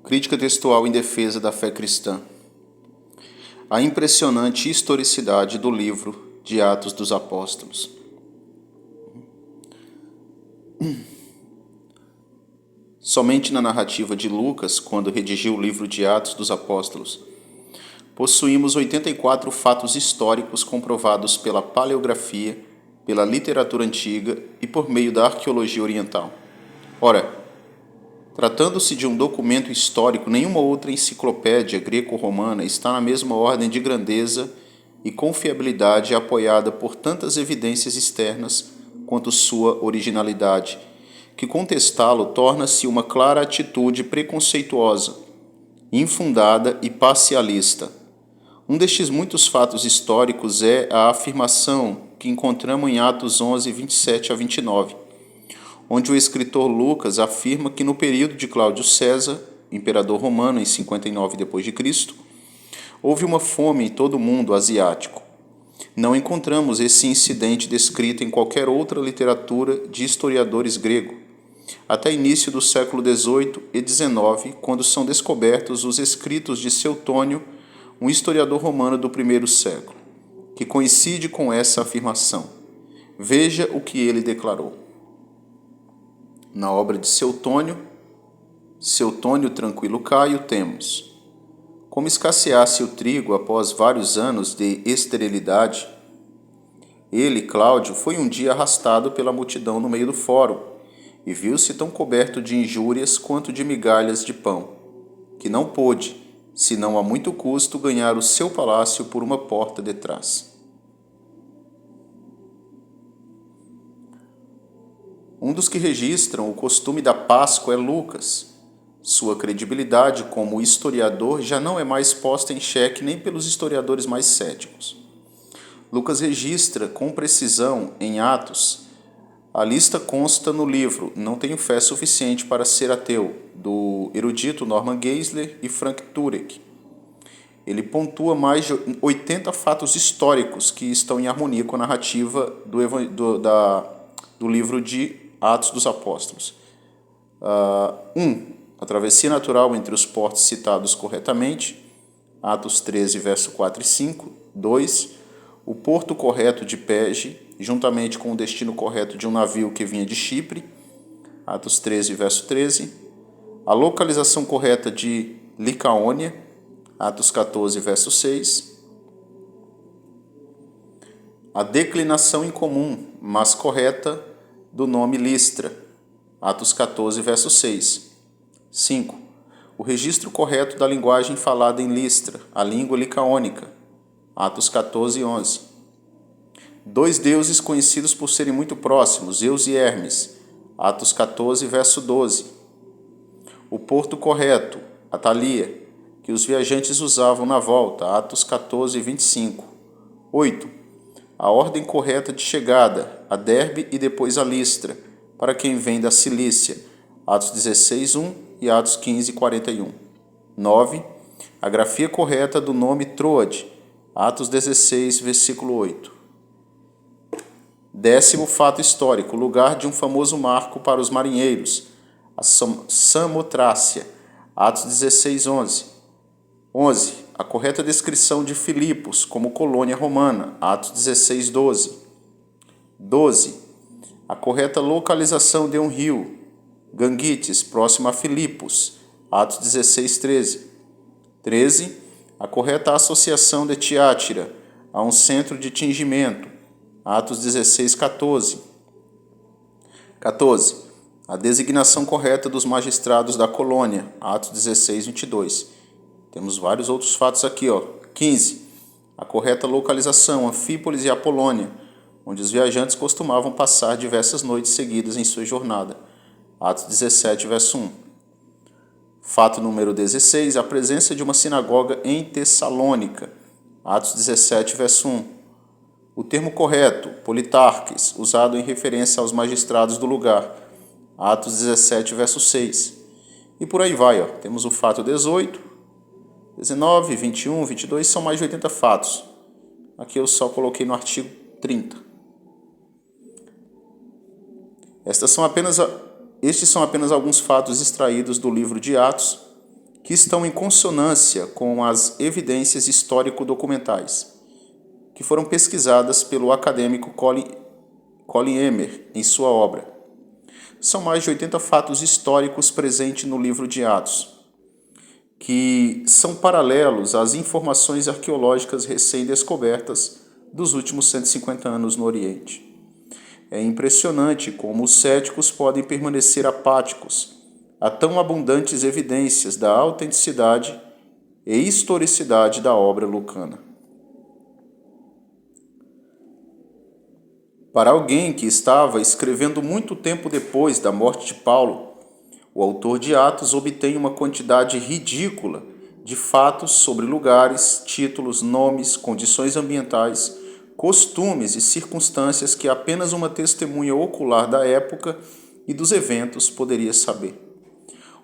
Crítica textual em defesa da fé cristã. A impressionante historicidade do livro de Atos dos Apóstolos. Somente na narrativa de Lucas, quando redigiu o livro de Atos dos Apóstolos, possuímos 84 fatos históricos comprovados pela paleografia, pela literatura antiga e por meio da arqueologia oriental. Ora, tratando-se de um documento histórico, nenhuma outra enciclopédia greco-romana está na mesma ordem de grandeza e confiabilidade apoiada por tantas evidências externas quanto sua originalidade, que contestá-lo torna-se uma clara atitude preconceituosa, infundada e parcialista. Um destes muitos fatos históricos é a afirmação que encontramos em Atos 11, 27 a 29, onde o escritor Lucas afirma que no período de Cláudio César, imperador romano em 59 d.C., houve uma fome em todo o mundo asiático. Não encontramos esse incidente descrito em qualquer outra literatura de historiadores grego, até início do século XVIII e XIX, quando são descobertos os escritos de Seutônio, um historiador romano do primeiro século, que coincide com essa afirmação. Veja o que ele declarou. Na obra de Seutônio Tranquilo Caio, temos: como escasseasse o trigo após vários anos de esterilidade, ele, Cláudio, foi um dia arrastado pela multidão no meio do fórum e viu-se tão coberto de injúrias quanto de migalhas de pão, que não pôde, senão a muito custo, ganhar o seu palácio por uma porta detrás. Um dos que registram o costume da Páscoa é Lucas. Sua credibilidade como historiador já não é mais posta em xeque nem pelos historiadores mais céticos. Lucas registra com precisão em Atos. A lista consta no livro Não Tenho Fé Suficiente para Ser Ateu, do erudito Norman Geisler e Frank Turek. Ele pontua mais de 80 fatos históricos que estão em harmonia com a narrativa do livro de Atos dos Apóstolos. 1. A travessia natural entre os portos citados corretamente, Atos 13, verso 4 e 5. 2. O porto correto de Perge, juntamente com o destino correto de um navio que vinha de Chipre, Atos 13, verso 13. A localização correta de Licaônia, Atos 14, verso 6. A declinação incomum, mas correta, do nome Listra, Atos 14, verso 6. 5. O registro correto da linguagem falada em Listra, a língua licaônica, Atos 14, 11. 2 deuses conhecidos por serem muito próximos, Zeus e Hermes, Atos 14, verso 12. O porto correto, Atalia, que os viajantes usavam na volta, Atos 14, 25. 8. A ordem correta de chegada, a Derbe e depois a Listra, para quem vem da Cilícia, Atos 16, 1 e Atos 15, 41. 9. A grafia correta do nome Troade, Atos 16, versículo 8. 10º fato histórico, lugar de um famoso marco para os marinheiros, a Samotrácia, Atos 16, 11. 11. A correta descrição de Filipos como colônia romana, Atos 16, 12. 12. A correta localização de um rio, Gangites, próximo a Filipos, Atos 16, 13. 13. A correta associação de Tiátira a um centro de tingimento, Atos 16, 14. 14. A designação correta dos magistrados da colônia, Atos 16, 22. Temos vários outros fatos aqui. 15. A correta localização, Anfípolis e Apolônia, onde os viajantes costumavam passar diversas noites seguidas em sua jornada. Atos 17, verso 1. Fato número 16. A presença de uma sinagoga em Tessalônica. Atos 17, verso 1. O termo correto, politarques, usado em referência aos magistrados do lugar. Atos 17, verso 6. E por aí vai. Temos o fato 18. 19, 21, 22 são mais de 80 fatos. Aqui eu só coloquei no artigo 30. Estes são apenas alguns fatos extraídos do livro de Atos, que estão em consonância com as evidências histórico-documentais, que foram pesquisadas pelo acadêmico Colin Emmer em sua obra. São mais de 80 fatos históricos presentes no livro de Atos, que são paralelos às informações arqueológicas recém-descobertas dos últimos 150 anos no Oriente. É impressionante como os céticos podem permanecer apáticos a tão abundantes evidências da autenticidade e historicidade da obra lucana. Para alguém que estava escrevendo muito tempo depois da morte de Paulo, o autor de Atos obtém uma quantidade ridícula de fatos sobre lugares, títulos, nomes, condições ambientais, costumes e circunstâncias que apenas uma testemunha ocular da época e dos eventos poderia saber.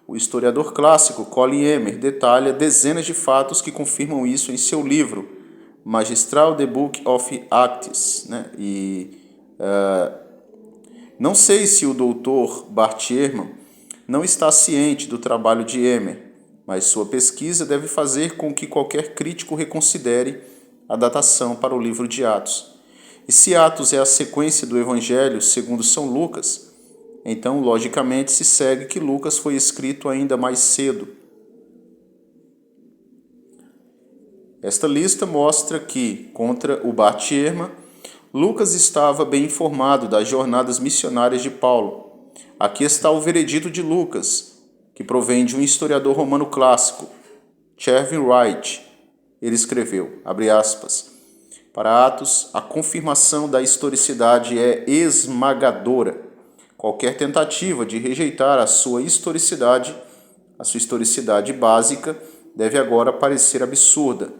O historiador clássico Colin Emmer detalha dezenas de fatos que confirmam isso em seu livro magistral The Book of Acts. Não sei se o Dr. Bart Ehrman não está ciente do trabalho de Emmer, mas sua pesquisa deve fazer com que qualquer crítico reconsidere a datação para o livro de Atos. E se Atos é a sequência do Evangelho segundo São Lucas, então logicamente se segue que Lucas foi escrito ainda mais cedo. Esta lista mostra que, contra o Bart Ehrman, Lucas estava bem informado das jornadas missionárias de Paulo. Aqui está o veredito de Lucas, que provém de um historiador romano clássico, Chervin Wright. Ele escreveu, abre aspas, para Atos, a confirmação da historicidade é esmagadora. Qualquer tentativa de rejeitar a sua historicidade básica, deve agora parecer absurda.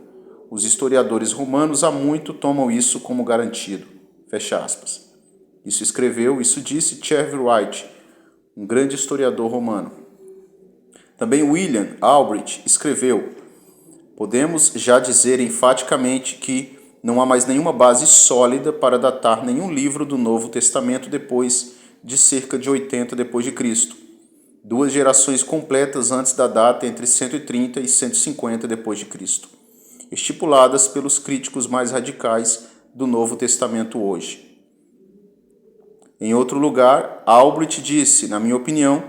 Os historiadores romanos há muito tomam isso como garantido. Fecha aspas. Isso disse Chervin Wright, um grande historiador romano. Também William Albrecht escreveu: podemos já dizer enfaticamente que não há mais nenhuma base sólida para datar nenhum livro do Novo Testamento depois de cerca de 80 d.C., 2 gerações completas antes da data entre 130 e 150 d.C., estipuladas pelos críticos mais radicais do Novo Testamento hoje. Em outro lugar, Albrecht disse, na minha opinião,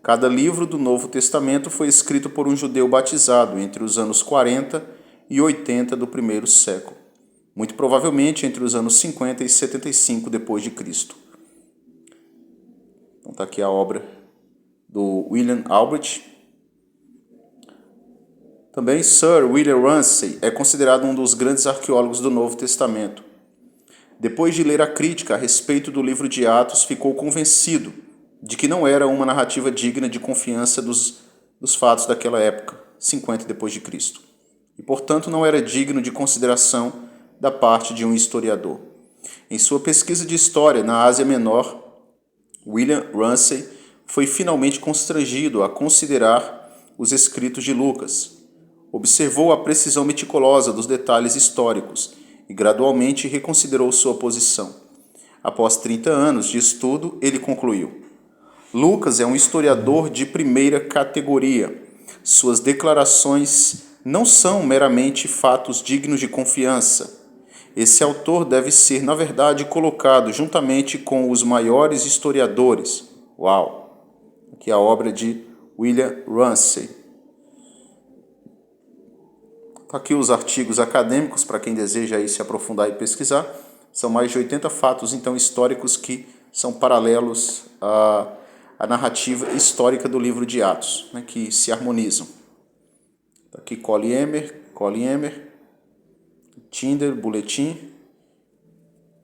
cada livro do Novo Testamento foi escrito por um judeu batizado entre os anos 40 e 80 do primeiro século, muito provavelmente entre os anos 50 e 75 d.C. Então está aqui a obra do William Albrecht. Também Sir William Ramsay é considerado um dos grandes arqueólogos do Novo Testamento. Depois de ler a crítica a respeito do livro de Atos, ficou convencido de que não era uma narrativa digna de confiança dos fatos daquela época, 50 d.C., e, portanto, não era digno de consideração da parte de um historiador. Em sua pesquisa de história na Ásia Menor, William Ramsay foi finalmente constrangido a considerar os escritos de Lucas. Observou a precisão meticulosa dos detalhes históricos e gradualmente reconsiderou sua posição. Após 30 anos de estudo, ele concluiu: Lucas é um historiador de primeira categoria. Suas declarações não são meramente fatos dignos de confiança. Esse autor deve ser, na verdade, colocado juntamente com os maiores historiadores. Uau! Aqui a obra de William Ramsay. Aqui os artigos acadêmicos, para quem deseja aí se aprofundar e pesquisar. São mais de 80 fatos, então, históricos que são paralelos à narrativa histórica do livro de Atos, né, que se harmonizam. Aqui Colin Emmer, Tinder, Boletim.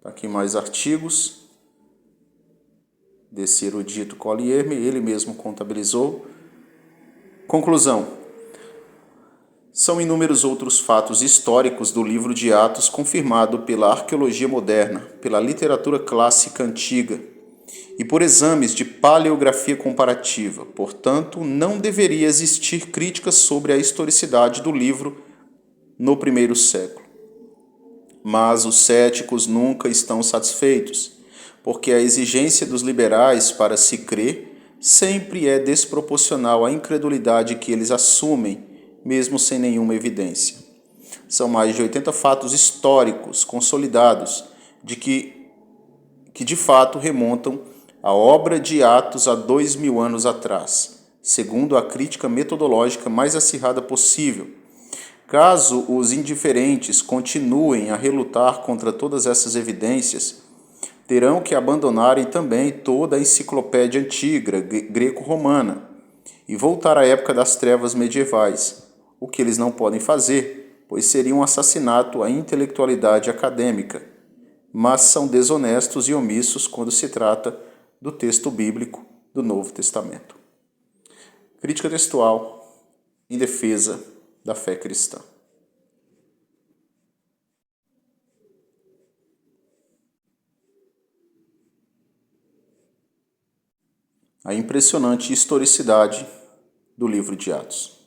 Aqui mais artigos desse erudito Colin Emmer, ele mesmo contabilizou. Conclusão. São inúmeros outros fatos históricos do livro de Atos confirmado pela arqueologia moderna, pela literatura clássica antiga e por exames de paleografia comparativa. Portanto, não deveria existir críticas sobre a historicidade do livro no primeiro século. Mas os céticos nunca estão satisfeitos, porque a exigência dos liberais para se crer sempre é desproporcional à incredulidade que eles assumem, mesmo sem nenhuma evidência. São mais de 80 fatos históricos consolidados que de fato remontam à obra de Atos há 2000 anos atrás, segundo a crítica metodológica mais acirrada possível. Caso os indiferentes continuem a relutar contra todas essas evidências, terão que abandonarem também toda a enciclopédia antiga greco-romana e voltar à época das trevas medievais, o que eles não podem fazer, pois seria um assassinato à intelectualidade acadêmica, mas são desonestos e omissos quando se trata do texto bíblico do Novo Testamento. Crítica textual em defesa da fé cristã. A impressionante historicidade do livro de Atos.